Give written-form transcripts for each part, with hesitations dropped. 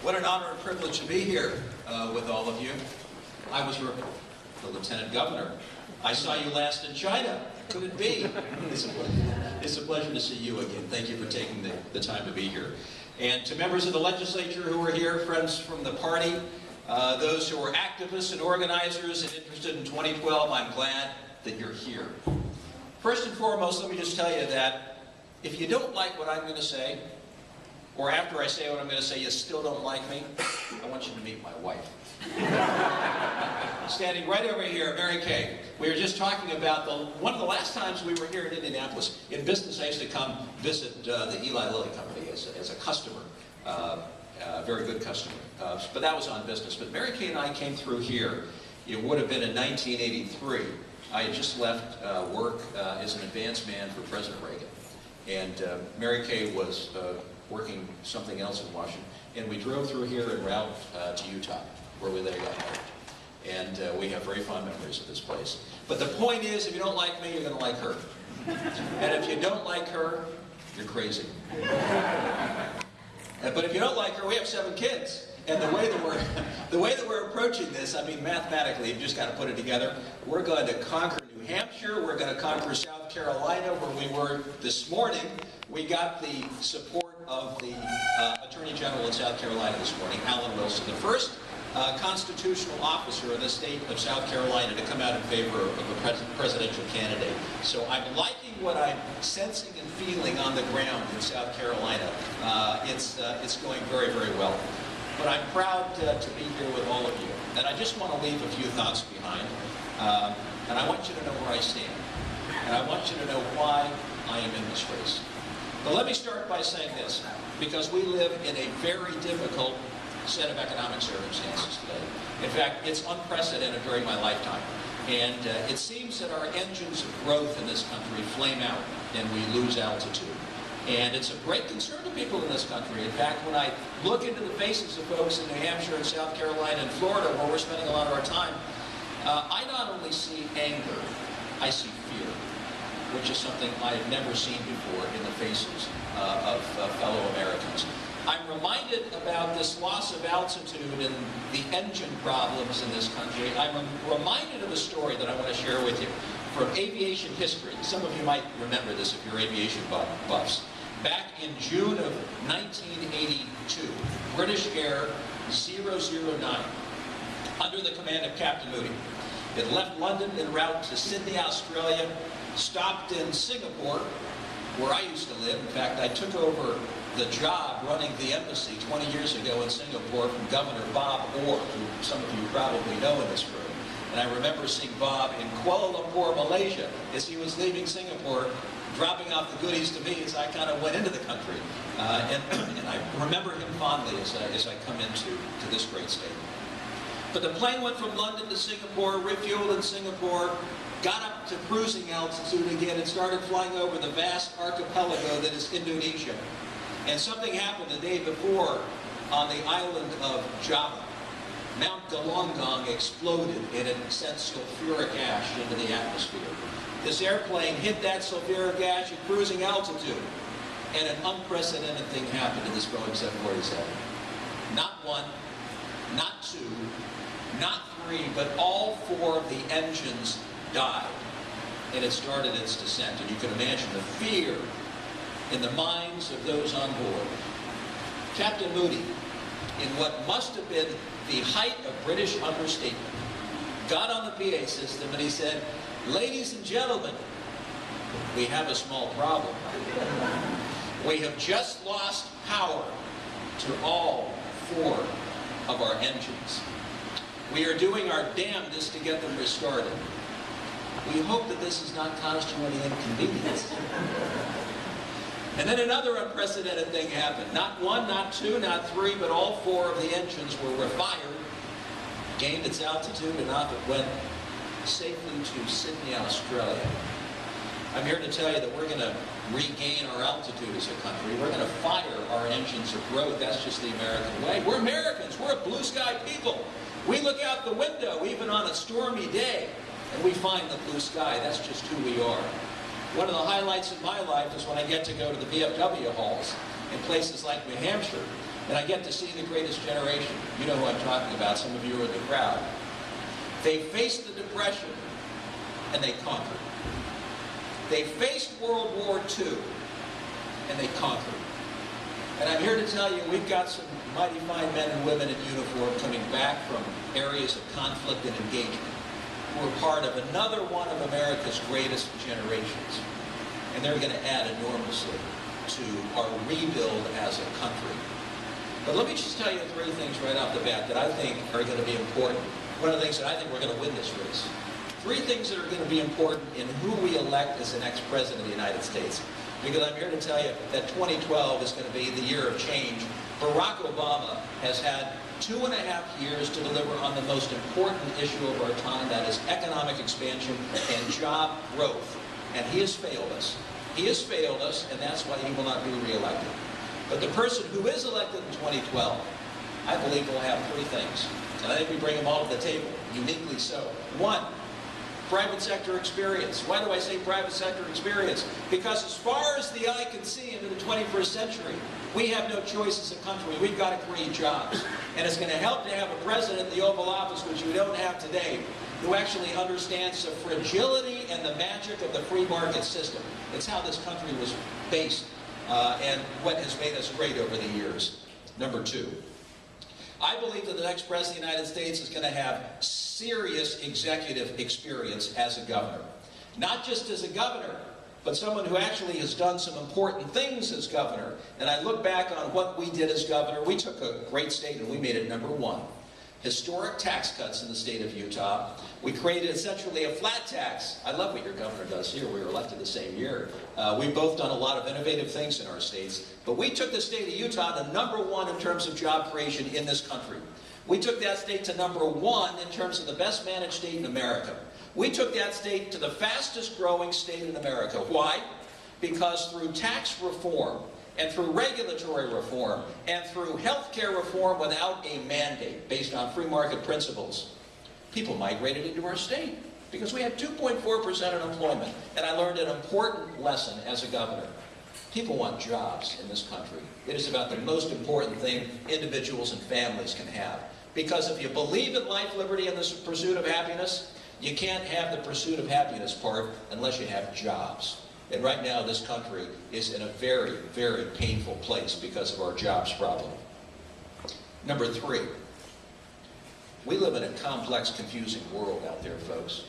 What an honor and privilege to be here with all of you. I was the Lieutenant Governor. I saw you last in China. Could it be? It's a pleasure to see you again. Thank you for taking the time to be here. And to members of the legislature who are here, friends from the party, those who are activists and organizers and interested in 2012, I'm glad that you're here. First and foremost, let me just tell you that if you don't like what I'm going to say, or after I say what I'm going to say, you still don't like me, I want you to meet my wife. Standing right over here, Mary Kay. We were just talking about one of the last times we were here in Indianapolis. In business, I used to come visit the Eli Lilly Company as a customer, a very good customer. But that was on business. But Mary Kay and I came through here. It would have been in 1983. I had just left work as an advance man for President Reagan. And Mary Kay was working something else in Washington. And we drove through here en route to Utah, where we later got married. And we have very fond memories of this place. But the point is, if you don't like me, you're going to like her. And if you don't like her, you're crazy. But if you don't like her, we have 7 kids. And the way that we're approaching this, I mean, mathematically, you've just got to put it together. We're going to conquer New Hampshire. We're going to conquer South Carolina, where we were this morning. We got the support of the Attorney General in South Carolina this morning, Alan Wilson, the first constitutional officer in the state of South Carolina to come out in favor of a presidential candidate. So I'm liking what I'm sensing and feeling on the ground in South Carolina. It's going very, very well. But I'm proud to be here with all of you. And I just want to leave a few thoughts behind. And I want you to know where I stand. And I want you to know why I am in this race. But let me start by saying this, because we live in a very difficult set of economic circumstances today. In fact, it's unprecedented during my lifetime. And it seems that our engines of growth in this country flame out and we lose altitude. And it's of great concern to people in this country. In fact, when I look into the faces of folks in New Hampshire and South Carolina and Florida, where we're spending a lot of our time, I not only see anger, I see fear, which is something I have never seen before in the faces of fellow Americans. I'm reminded about this loss of altitude and the engine problems in this country. I'm reminded of a story that I want to share with you from aviation history. Some of you might remember this if you're aviation buffs. Back in June of 1982, British Air 009, under the command of Captain Moody, it left London en route to Sydney, Australia, stopped in Singapore, where I used to live. In fact, I took over the job running the embassy 20 years ago in Singapore from Governor Bob Orr, who some of you probably know in this room. And I remember seeing Bob in Kuala Lumpur, Malaysia, as he was leaving Singapore, dropping off the goodies to me as I kind of went into the country. And I remember him fondly as I come into this great state. But the plane went from London to Singapore, refueled in Singapore, got up to cruising altitude again, and started flying over the vast archipelago that is Indonesia. And something happened the day before on the island of Java. Mount Galunggung exploded and it sent sulfuric ash into the atmosphere. This airplane hit that sulfuric ash at cruising altitude, and an unprecedented thing happened to this Boeing 747. Not one, not two, not three, but all 4 of the engines died, and it started its descent. And you can imagine the fear in the minds of those on board. Captain Moody, in what must have been the height of British understatement, got on the PA system and he said, "Ladies and gentlemen, we have a small problem. We have just lost power to all 4 of our engines. We are doing our damnedest to get them restarted. We hope that this has not caused you any inconvenience." And then another unprecedented thing happened. Not 1, not 2, not 3, but all 4 of the engines were refired, gained its altitude, and off it went safely to Sydney, Australia. I'm here to tell you that we're going to regain our altitude as a country. We're going to fire our engines of growth. That's just the American way. We're Americans. We're a blue sky people. We look out the window, even on a stormy day, and we find the blue sky. That's just who we are. One of the highlights of my life is when I get to go to the VFW halls in places like New Hampshire, And I get to see the greatest generation. You know who I'm talking about. Some of you are in the crowd. They faced the Depression, and they conquered. They faced World War II, and they conquered. And I'm here to tell you, we've got some mighty fine men and women in uniform coming back from areas of conflict and engagement who are part of another one of America's greatest generations. And they're going to add enormously to our rebuild as a country. But let me just tell you three things right off the bat that I think are going to be important. One of the things that I think we're going to win this race. Three things that are going to be important in who we elect as the next president of the United States. Because I'm here to tell you that 2012 is going to be the year of change. Barack Obama has had 2.5 years to deliver on the most important issue of our time, that is economic expansion and job growth. And he has failed us. He has failed us, and that's why he will not be reelected. But the person who is elected in 2012, I believe will have three things. And I think we bring them all to the table, uniquely so. One, private sector experience. Why do I say private sector experience? Because as far as the eye can see into the 21st century, we have no choice as a country. We've got to create jobs. And it's going to help to have a president in the Oval Office, which we don't have today, who actually understands the fragility and the magic of the free market system. It's how this country was based and what has made us great over the years. Number two, I believe that the next president of the United States is going to have serious executive experience as a governor. Not just as a governor, but someone who actually has done some important things as governor. And I look back on what we did as governor. We took a great state and we made it number one. Historic tax cuts in the state of Utah. We created essentially a flat tax. I love what your governor does here. We were elected the same year. We've both done a lot of innovative things in our states. But we took the state of Utah to number one in terms of job creation in this country. We took that state to number one in terms of the best managed state in America. We took that state to the fastest growing state in America. Why? Because through tax reform, and through regulatory reform, and through health care reform without a mandate based on free market principles, people migrated into our state because we had 2.4% unemployment. And I learned an important lesson as a governor. People want jobs in this country. It is about the most important thing individuals and families can have. Because if you believe in life, liberty, and the pursuit of happiness, you can't have the pursuit of happiness part unless you have jobs. And right now, this country is in a very, very painful place because of our jobs problem. Number three, we live in a complex, confusing world out there, folks.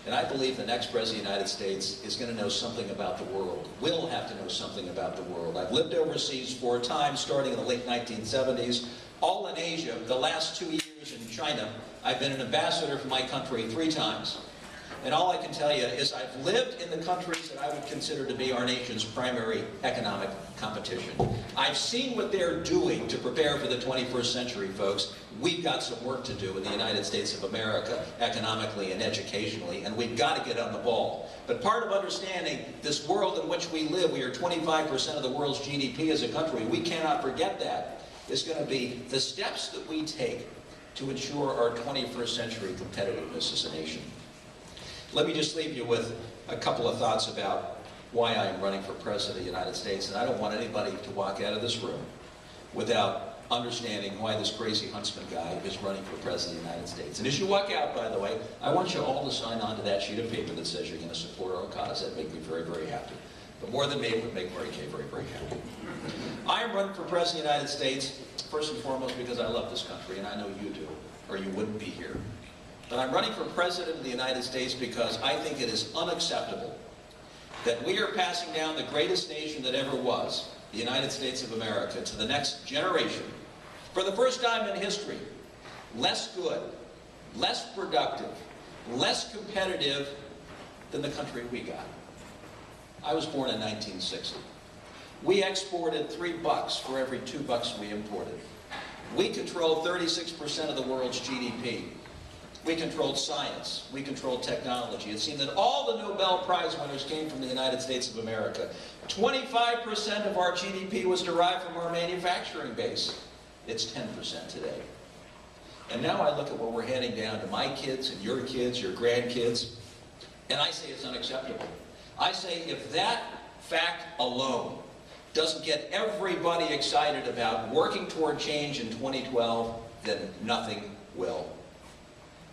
And I believe the next president of the United States is going to know something about the world, will have to know something about the world. I've lived overseas 4 times, starting in the late 1970s, all in Asia. The last 2 years in China, I've been an ambassador for my country 3 times. And all I can tell you is I've lived in the countries that I would consider to be our nation's primary economic competition. I've seen what they're doing to prepare for the 21st century, folks. We've got some work to do in the United States of America, economically and educationally, and we've got to get on the ball. But part of understanding this world in which we live, we are 25% of the world's GDP as a country, we cannot forget that, is going to be the steps that we take to ensure our 21st century competitiveness as a nation. Let me just leave you with a couple of thoughts about why I am running for President of the United States. And I don't want anybody to walk out of this room without understanding why this crazy Huntsman guy is running for President of the United States. And as you walk out, by the way, I want you all to sign on to that sheet of paper that says you're going to support our cause. That'd make me very, very happy. But more than me, it would make Mary Kay very, very happy. I am running for President of the United States, first and foremost, because I love this country, and I know you do, or you wouldn't be here. But I'm running for President of the United States because I think it is unacceptable that we are passing down the greatest nation that ever was, the United States of America, to the next generation, for the first time in history, less good, less productive, less competitive than the country we got. I was born in 1960. We exported $3 for every $2 we imported. We control 36% of the world's GDP. We controlled science. We controlled technology. It seemed that all the Nobel Prize winners came from the United States of America. 25% of our GDP was derived from our manufacturing base. It's 10% today. And now I look at what we're handing down to my kids and your grandkids, and I say it's unacceptable. I say if that fact alone doesn't get everybody excited about working toward change in 2012, then nothing will.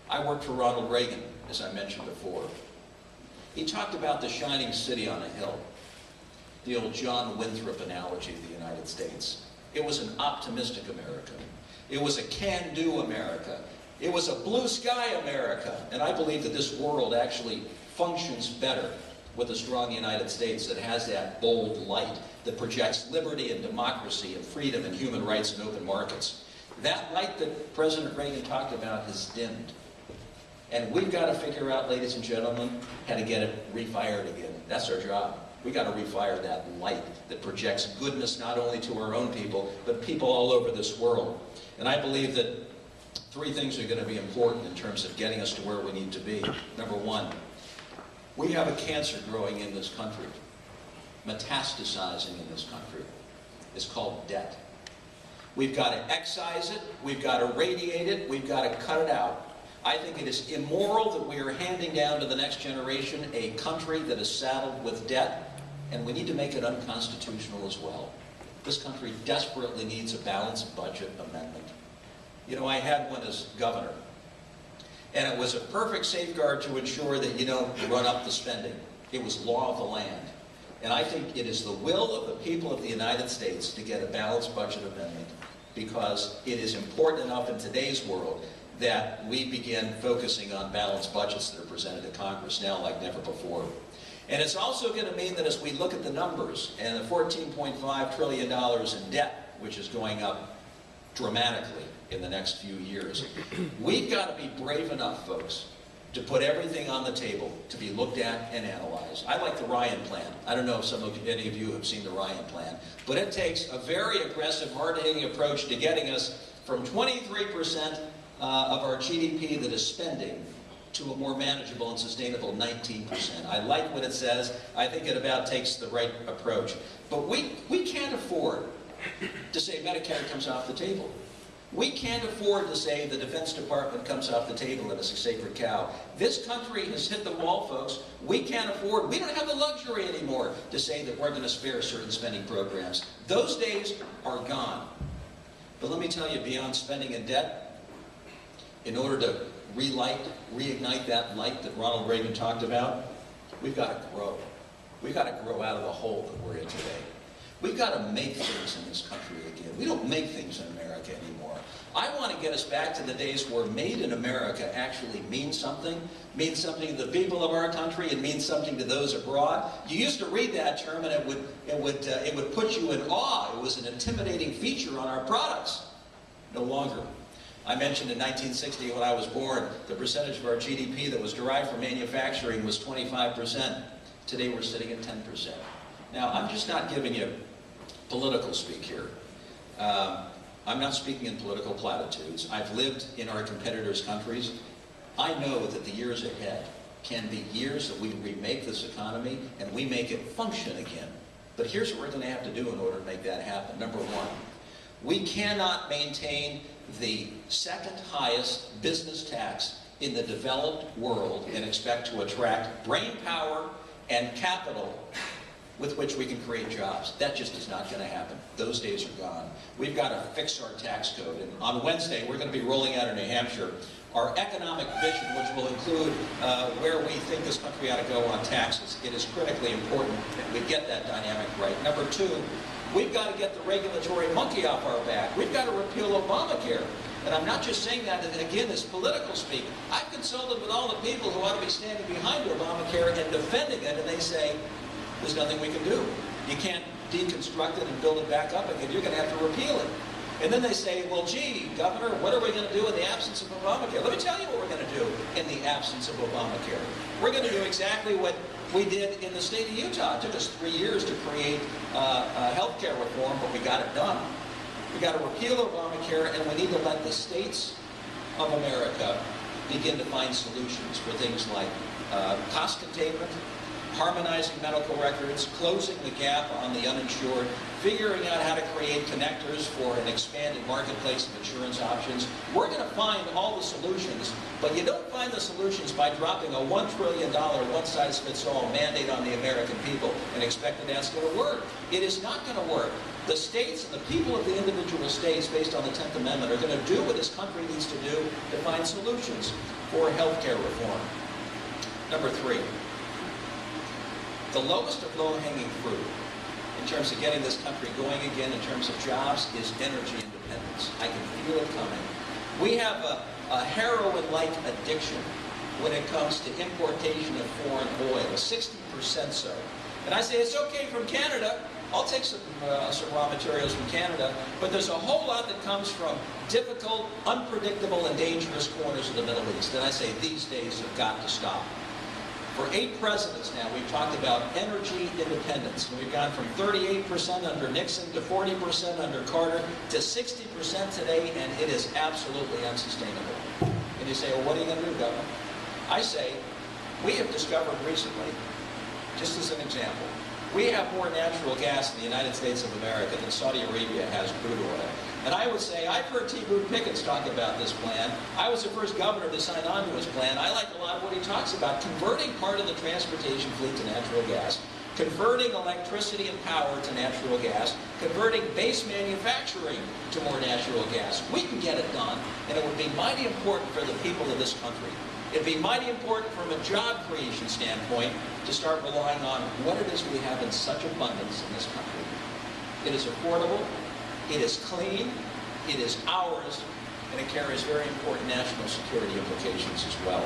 I worked for Ronald Reagan, as I mentioned before. He talked about the shining city on a hill, the old John Winthrop analogy of the United States. It was an optimistic America. It was a can-do America. It was a blue sky America. And I believe that this world actually functions better with a strong United States that has that bold light that projects liberty and democracy and freedom and human rights and open markets. That light that President Reagan talked about has dimmed. And we've got to figure out, ladies and gentlemen, how to get it refired again. That's our job. We've got to refire that light that projects goodness not only to our own people, but people all over this world. And I believe that three things are going to be important in terms of getting us to where we need to be. Number one, we have a cancer growing in this country, metastasizing in this country. It's called debt. We've got to excise it, we've got to radiate it, we've got to cut it out. I think it is immoral that we are handing down to the next generation a country that is saddled with debt, and we need to make it unconstitutional as well. This country desperately needs a balanced budget amendment. You know, I had one as governor, and it was a perfect safeguard to ensure that you don't run up the spending. It was law of the land. And I think it is the will of the people of the United States to get a balanced budget amendment, because it is important enough in today's world that we begin focusing on balanced budgets that are presented to Congress now like never before. And it's also going to mean that as we look at the numbers and the $14.5 trillion in debt, which is going up dramatically in the next few years, we've got to be brave enough, folks, to put everything on the table to be looked at and analyzed. I like the Ryan Plan. I don't know if any of you have seen the Ryan Plan, but it takes a very aggressive, hard-hitting approach to getting us from 23% of our GDP that is spending to a more manageable and sustainable 19%. I like what it says. I think it about takes the right approach. But we can't afford to say Medicare comes off the table. We can't afford to say the Defense Department comes off the table and it's a sacred cow. This country has hit the wall, folks. We can't afford, we don't have the luxury anymore to say that we're going to spare certain spending programs. Those days are gone. But let me tell you, beyond spending and debt, in order to reignite that light that Ronald Reagan talked about, we've got to grow. We've got to grow out of the hole that we're in today. We've got to make things in this country again. We don't make things in America anymore. I want to get us back to the days where made in America actually means something to the people of our country, and means something to those abroad. You used to read that term and it would put you in awe. It was an intimidating feature on our products. No longer. I mentioned in 1960 when I was born, the percentage of our GDP that was derived from manufacturing was 25%. Today we're sitting at 10%. Now, I'm just not giving you political speak here. I'm not speaking in political platitudes. I've lived in our competitors' countries. I know that the years ahead can be years that we remake this economy and we make it function again. But here's what we're going to have to do in order to make that happen. Number one, we cannot maintain the second highest business tax in the developed world and expect to attract brain power and capital with which we can create jobs. That just is not going to happen. Those days are gone. We've got to fix our tax code. And on Wednesday, we're going to be rolling out in New Hampshire our economic vision, which will include where we think this country ought to go on taxes. It is critically important that we get that dynamic right. Number two, we've got to get the regulatory monkey off our back. We've got to repeal Obamacare. And I'm not just saying that, again, as political speak. I've consulted with all the people who ought to be standing behind Obamacare and defending it, and they say, there's nothing we can do. You can't deconstruct it and build it back up again. You're going to have to repeal it. And then they say, well, gee, Governor, what are we going to do in the absence of Obamacare? Let me tell you what we're going to do in the absence of Obamacare. We're going to do exactly what we did in the state of Utah. It took us 3 years to create health care reform, but we got it done. We got to repeal Obamacare, and we need to let the states of America begin to find solutions for things like cost containment, harmonizing medical records, closing the gap on the uninsured, figuring out how to create connectors for an expanded marketplace of insurance options. We're going to find all the solutions, but you don't find the solutions by dropping a $1 trillion one-size-fits-all mandate on the American people and expect that that's going to work. It is not going to work. The states and the people of the individual states, based on the 10th Amendment, are going to do what this country needs to do to find solutions for health care reform. Number 3, the lowest of low-hanging fruit in terms of getting this country going again in terms of jobs is energy independence. I can feel it coming. We have a heroin-like addiction when it comes to importation of foreign oil, 60% so. And I say it's okay from Canada. I'll take some raw materials from Canada, but there's a whole lot that comes from difficult, unpredictable, and dangerous corners of the Middle East. And I say these days have got to stop. For 8 presidents now, we've talked about energy independence. And we've gone from 38% under Nixon to 40% under Carter to 60% today, and it is absolutely unsustainable. And you say, well, what are you going to do, Governor? I say, we have discovered recently, just as an example, we have more natural gas in the United States of America than Saudi Arabia has crude oil. And I would say, I've heard T. Boone Pickens talk about this plan. I was the first governor to sign on to his plan. I like a lot of what he talks about, converting part of the transportation fleet to natural gas, converting electricity and power to natural gas, converting base manufacturing to more natural gas. We can get it done, and it would be mighty important for the people of this country. It'd be mighty important from a job creation standpoint to start relying on what it is we have in such abundance in this country. It is affordable, it is clean, it is ours, and it carries very important national security implications as well.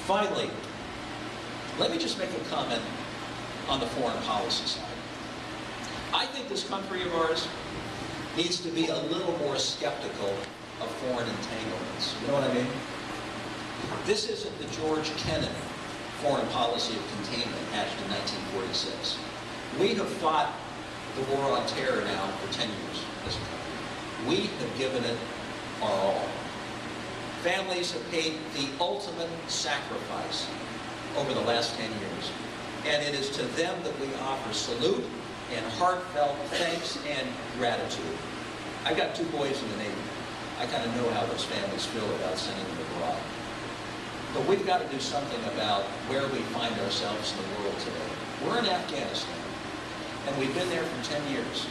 Finally, let me just make a comment on the foreign policy side. I think this country of ours needs to be a little more skeptical of foreign entanglements. You know what I mean? This isn't the George Kennan foreign policy of containment hatched in 1946. We have fought the war on terror now for 10 years as a country. We have given it our all. Families have paid the ultimate sacrifice over the last 10 years. And it is to them that we offer salute and heartfelt thanks and gratitude. I've got 2 boys in the Navy. I kind of know how those families feel about sending them abroad. But we've got to do something about where we find ourselves in the world today. We're in Afghanistan, and we've been there for 10 years.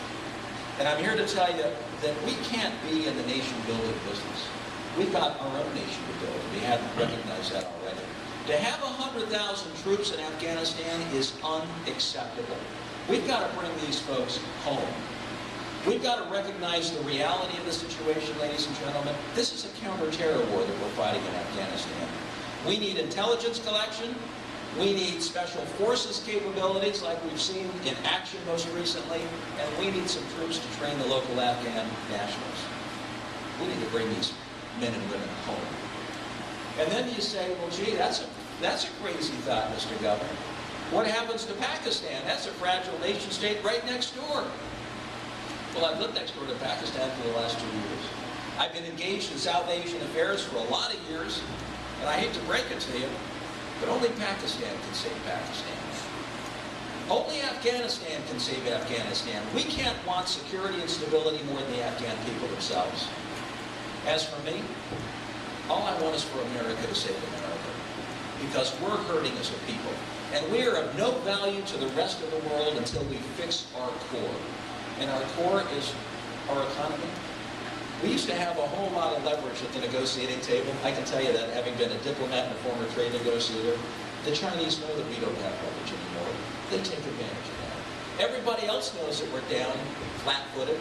And I'm here to tell you that we can't be in the nation-building business. We've got our own nation to build. We haven't recognized that already. To have 100,000 troops in Afghanistan is unacceptable. We've got to bring these folks home. We've got to recognize the reality of the situation, ladies and gentlemen. This is a counter-terror war that we're fighting in Afghanistan. We need intelligence collection. We need special forces capabilities like we've seen in action most recently. And we need some troops to train the local Afghan nationals. We need to bring these men and women home. And then you say, well, gee, that's a crazy thought, Mr. Governor. What happens to Pakistan? That's a fragile nation state right next door. Well, I've lived next door to Pakistan for the last 2 years. I've been engaged in South Asian affairs for a lot of years. And I hate to break it to you, but only Pakistan can save Pakistan. Only Afghanistan can save Afghanistan. We can't want security and stability more than the Afghan people themselves. As for me, all I want is for America to save America, because we're hurting as a people. And we are of no value to the rest of the world until we fix our core. And our core is our economy. We used to have a whole lot of leverage at the negotiating table. I can tell you that, having been a diplomat and a former trade negotiator. The Chinese know that we don't have leverage anymore. They take advantage of that. Everybody else knows that we're down, flat-footed.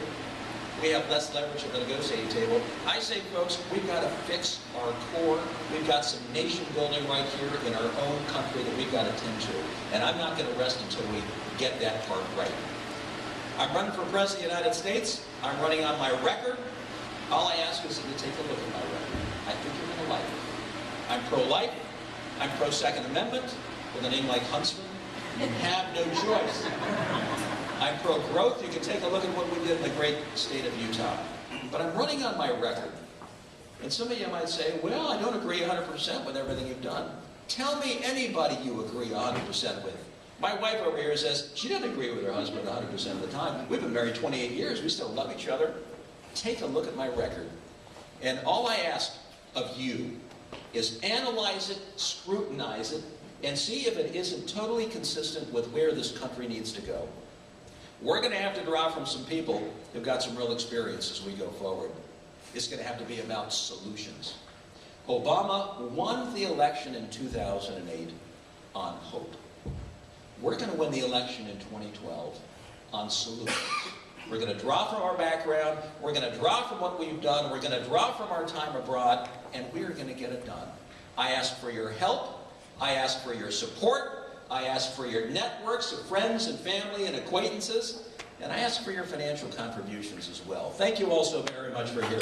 We have less leverage at the negotiating table. I say, folks, we've got to fix our core. We've got some nation building right here in our own country that we've got to tend to. And I'm not going to rest until we get that part right. I'm running for President of the United States. I'm running on my record. All I ask is that you take a look at my record. I think you're going to like it. I'm pro-life. I'm pro-Second Amendment. With a name like Huntsman, you have no choice. I'm pro-growth. You can take a look at what we did in the great state of Utah. But I'm running on my record. And some of you might say, well, I don't agree 100% with everything you've done. Tell me anybody you agree 100% with. My wife over here says she doesn't agree with her husband 100% of the time. We've been married 28 years. We still love each other. Take a look at my record. And all I ask of you is analyze it, scrutinize it, and see if it isn't totally consistent with where this country needs to go. We're going to have to draw from some people who've got some real experience as we go forward. It's going to have to be about solutions. Obama won the election in 2008 on hope. We're going to win the election in 2012 on solutions. We're going to draw from our background, we're going to draw from what we've done, we're going to draw from our time abroad, and we're going to get it done. I ask for your help, I ask for your support, I ask for your networks of friends and family and acquaintances, and I ask for your financial contributions as well. Thank you all so very much for here.